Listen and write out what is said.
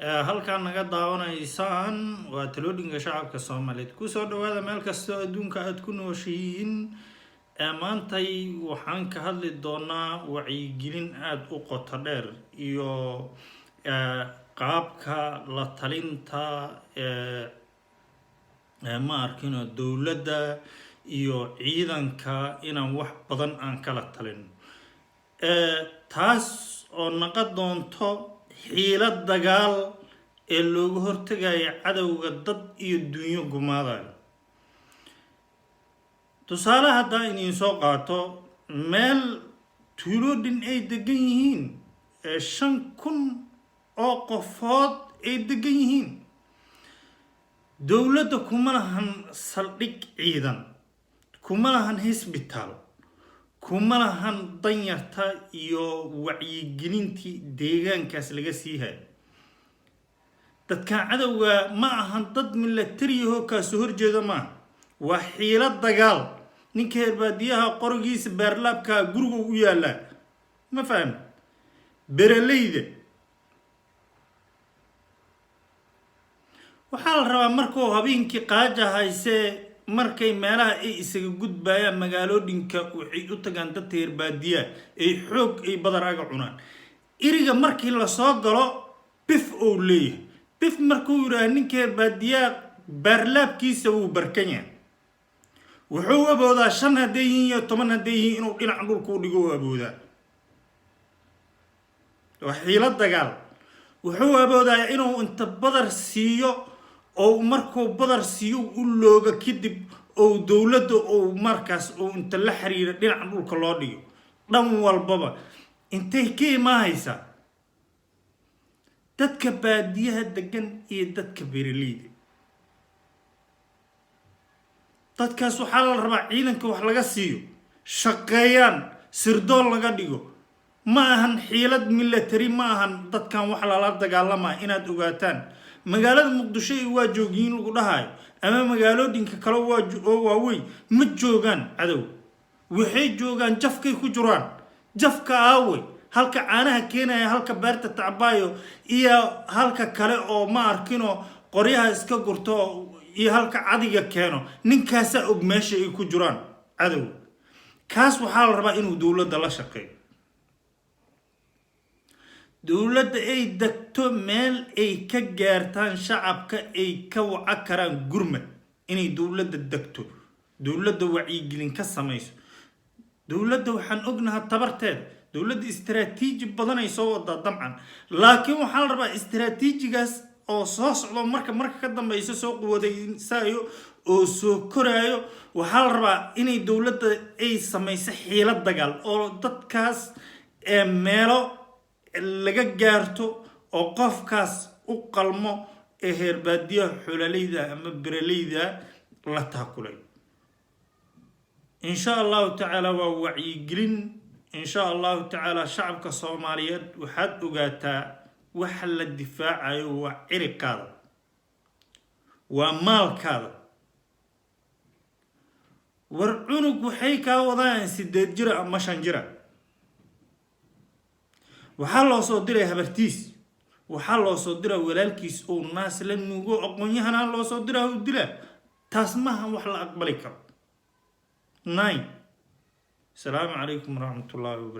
halkaan naga daawanaysaan waa talooyinka shacabka Soomaaliyeed ku soo dhawaada meel kasta adduunka aad ku nooshiin maantay waxaan ka hadli doonaa wacyigelin aad u qoto dheer iyo qaabka la talinta ma arkino dawladda iyo ciidanka inaan wax badan aan kala talin taas oo naqa doonto xiilad dagaal ee looga hortagayo cadawga dad iyo dunyo gumaadayo tusaale haddaan idiin soo qaato meel tuulooyin ay degan yihiin 5,000 oo qofood ay degan yihiin dawladda kuma lahan saldhig ciidan kuma lahan hospital kuma lahan danyarta iyo wacyigelintii deegaankaas laga sii hay dadka cadawga ma ahan dad military oo ka soo horjeeda ma waa xiilad dagaal ninka herbaadiyaha qorigiisa beerlaabka guriga u yaala ma faham beraleyda waxaa la rabaa markuu habeenkii qaaja hayse markay meelaha ay isaga gudbayaan magaalooyinka waxay u tagaan dad herbaadiya ay xoog ay badaraaga cunaan iriga markii la soo galo bif oo leeyahay bif markuu yiraahdo ninka herbaadiya beerlaabkiisa uu barkanya wuxuu aboodaa 5 haday iyo 10 haday inuu dhinac dhulka u dhigo aboodaa waxiila dagaal wuxuu aboodaa inuu inta badar siiyo oo markuu badar siiyo u looga kadib oo dawladda oo markaas oo inta la xiriir dhinac dhulka loo dhigo dhan walbaba intay ka imaaysa dadka baadiyaha degan iyo dadka beeraleyda dadkaas waxaa la rabaa ciidanka wax laga siiyo shaqeeyaan sirdoon laga dhigo ma ahan xiilad military ma ahan dadkan wax la dagaalama inaad ogaataan magaalada muqdisho waa joogin lagu dhahay ama magaalooyinka kale waa waaweyn ma joogan cadow waxay joogan jafkay ku jiraan jafka aaway halka caanaha keenaya halka beerta tacbaayo iyo halka kale oo ma arkino qoryaha iska gurto iyo halka cadiga keeno ninkaas og meesha ay ku jiraan cadow kaas waxaa la rabaa inuu dawladda la shaqeeyo dawladda ay degto meel ay ka gaartaan shacabka ay ka waca karaan gurmad inay dawladda degto dawladda wacyigelin ka samayso dawladda waxaan ognahay tabarteed dawladda istiraatiiji badan ay soo wadaa dabcan laakiin waxaa la rabaa istiraatiijigaas oo soo socdo marka ka dambayso soo quwadaysayo oo soo koraayo waxaa la rabaa inay dawladda ay samayso xiilad dagaal oo dadkaas meelo laga gaarto oo qofkaas u qalmo ee herbaadiyaha xulaleyda ama beraleyda la taakulay insha Allah ta'ala waa wacyigelin insha Allah ta'ala shacabka Soomaaliyeed waxaad ogaataa waxa la difaacayo waa cirqaada waa maalkaada war cunug waxay ka wadaan 8 jir ama 5 jir waxaa loo soo diray habartiis waxaa loo soo diray walaalkiis oo naas la nuugo aqoon-yahana loo soo diray u dila taas ma wax la aqbali karo 9 السلام عليكم ورحمة الله وبركاته